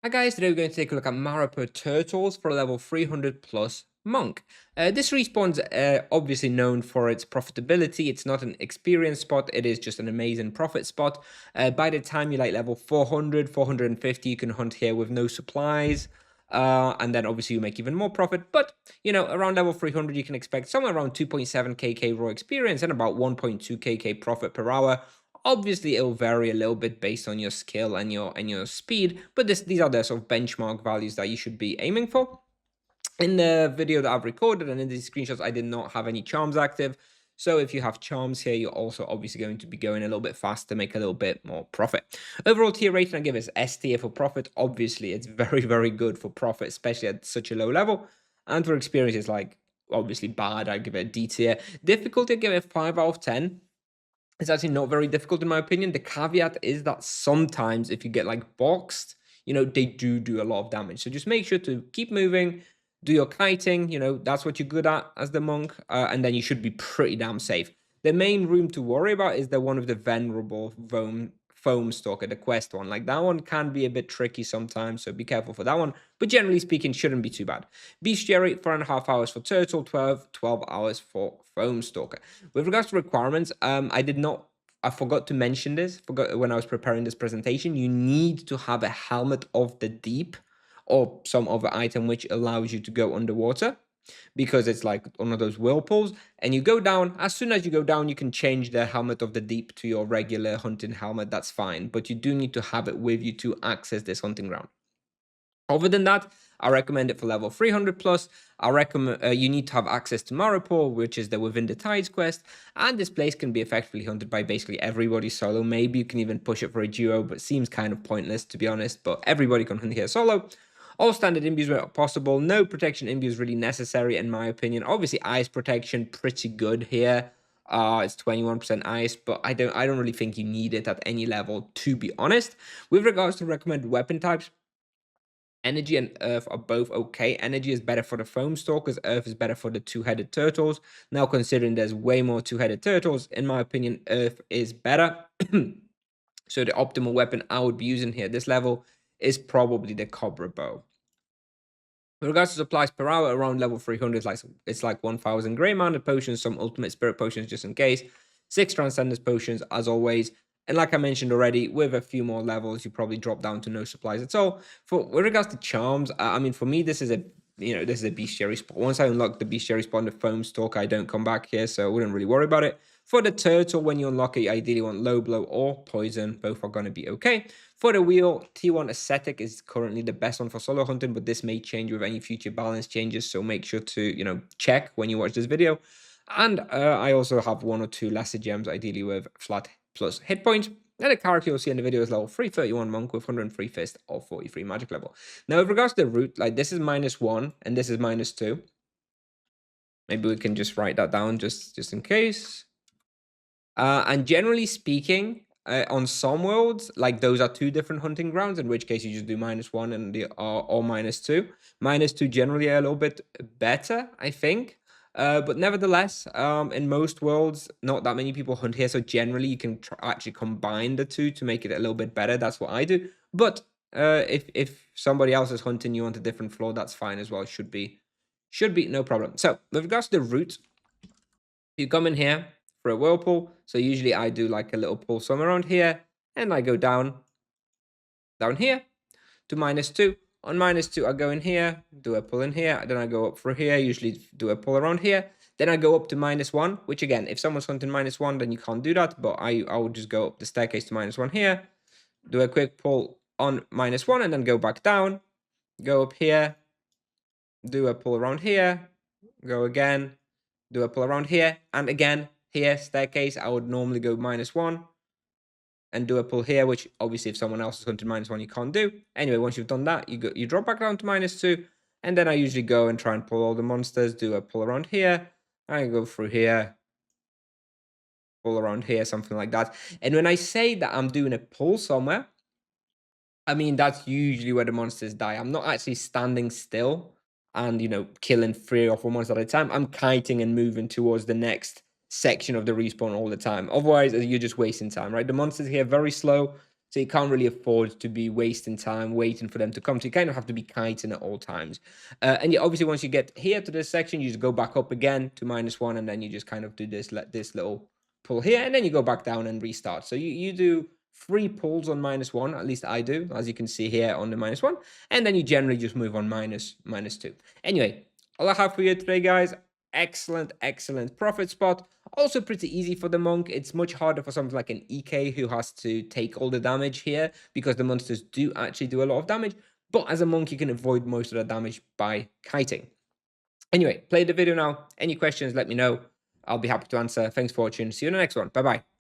Hi guys, today we're going to take a look at Marapur turtles for a level 300 plus monk. This respawn's obviously known for its profitability. It's not an experience spot, it is just an amazing profit spot. By the time you're like level 400, 450, you can hunt here with no supplies. And then obviously you make even more profit. But, around level 300, you can expect somewhere around 2.7 kk raw experience and about 1.2 kk profit per hour. Obviously, it'll vary a little bit based on your skill and your speed, but these are the sort of benchmark values that you should be aiming for. In the video that I've recorded and in these screenshots, I did not have any charms active. So if you have charms here, you're also obviously going to be going a little bit faster, make a little bit more profit. Overall tier rating, I give it S tier for profit. Obviously, it's very, very good for profit, especially at such a low level. And for experience, it's like obviously bad. I give it a D tier. Difficulty, I give it 5 out of 10. It's actually not very difficult in my opinion. The caveat is that sometimes if you get like boxed, they do a lot of damage. So just make sure to keep moving, do your kiting, that's what you're good at as the monk, and then you should be pretty damn safe. The main room to worry about is the one with the venerable foam stalker, the quest one. Like that one can be a bit tricky sometimes, so be careful for that one. But generally speaking, shouldn't be too bad. Bestiary, 4.5 hours for turtle, 12 hours for foam stalker. With regards to requirements, I forgot to mention this, forgot when I was preparing this presentation, you need to have a helmet of the deep or some other item which allows you to go underwater, because it's like one of those whirlpools and you go down. As soon as you go down, you can change the helmet of the deep to your regular hunting helmet. That's fine, but you do need to have it with you to access this hunting ground. Other than that, I recommend it for level 300 plus. I recommend you need to have access to Marapur, which is the Within the Tides quest, and this place can be effectively hunted by basically everybody solo. Maybe you can even push it for a duo, but seems kind of pointless to be honest. But everybody can hunt here solo. All standard imbues where possible. No protection imbues really necessary in my opinion. Obviously, ice protection pretty good here. It's 21% ice, but I don't really think you need it at any level, to be honest. With regards to recommended weapon types, Energy and Earth are both okay. Energy is better for the foam stalkers, Earth is better for the two-headed turtles. Now, considering there's way more two-headed turtles, in my opinion, Earth is better. So the optimal weapon I would be using here at this level is probably the Cobra Bow. With regards to supplies per hour, around level 300, it's like 1,000 Grey Mounted potions, some Ultimate Spirit potions just in case, 6 Transcendence potions as always, and like I mentioned already, with a few more levels, you probably drop down to no supplies at all. With regards to charms, I mean, for me, this is a bestiary spot. Once I unlock the bestiary spot on the foam stalk, I don't come back here, so I wouldn't really worry about it. For the turtle, when you unlock it, you ideally want low blow or poison. Both are going to be okay. For the wheel, T1 Ascetic is currently the best one for solo hunting, but this may change with any future balance changes, so make sure to, check when you watch this video. And I also have 1 or 2 lesser gems, ideally with flat plus hit points. And the character you'll see in the video is level 331 monk with 103 fist or 43 magic level. Now, with regards to the root, like this is -1 and this is -2. Maybe we can just write that down just in case. And generally speaking, on some worlds, like those are 2 different hunting grounds, in which case you just do -1 and the or -2. -2 generally are a little bit better, I think. But nevertheless, in most worlds, not that many people hunt here, so generally you can actually combine the 2 to make it a little bit better. That's what I do. But if somebody else is hunting you on a different floor, that's fine as well. Should be no problem. So with regards to the route, you come in here for a whirlpool. So usually I do like a little pull somewhere around here, and I go down here to -2. On -2, I go in here, do a pull in here, then I go up through here, usually do a pull around here. Then I go up to -1, which again, if someone's hunting -1, then you can't do that. But I would just go up the staircase to -1 here, do a quick pull on -1, and then go back down, go up here, do a pull around here, go again, do a pull around here, and again, here, staircase, I would normally go -1 and do a pull here, which obviously if someone else is hunting -1, you can't do. Anyway, once you've done that, you drop back down to -2, and then I usually go and try and pull all the monsters, do a pull around here, I go through here, pull around here, something like that. And when I say that I'm doing a pull somewhere, I mean, that's usually where the monsters die. I'm not actually standing still and, killing 3 or 4 monsters at a time. I'm kiting and moving towards the next section of the respawn all the time. Otherwise, you're just wasting time, right? The monsters here are very slow. So you can't really afford to be wasting time waiting for them to come. So you kind of have to be kiting at all times. And yeah, obviously, once you get here to this section, you just go back up again to -1, and then you just kind of do this little pull here, and then you go back down and restart. So you do 3 pulls on -1, at least I do, as you can see here on the -1, and then you generally just move on -2. Anyway, all I have for you today, guys. Excellent profit spot. Also pretty easy for the monk. It's much harder for something like an EK who has to take all the damage here because the monsters do actually do a lot of damage. But as a monk, you can avoid most of the damage by kiting. Anyway, play the video now. Any questions, let me know. I'll be happy to answer. Thanks for watching. See you in the next one. Bye-bye.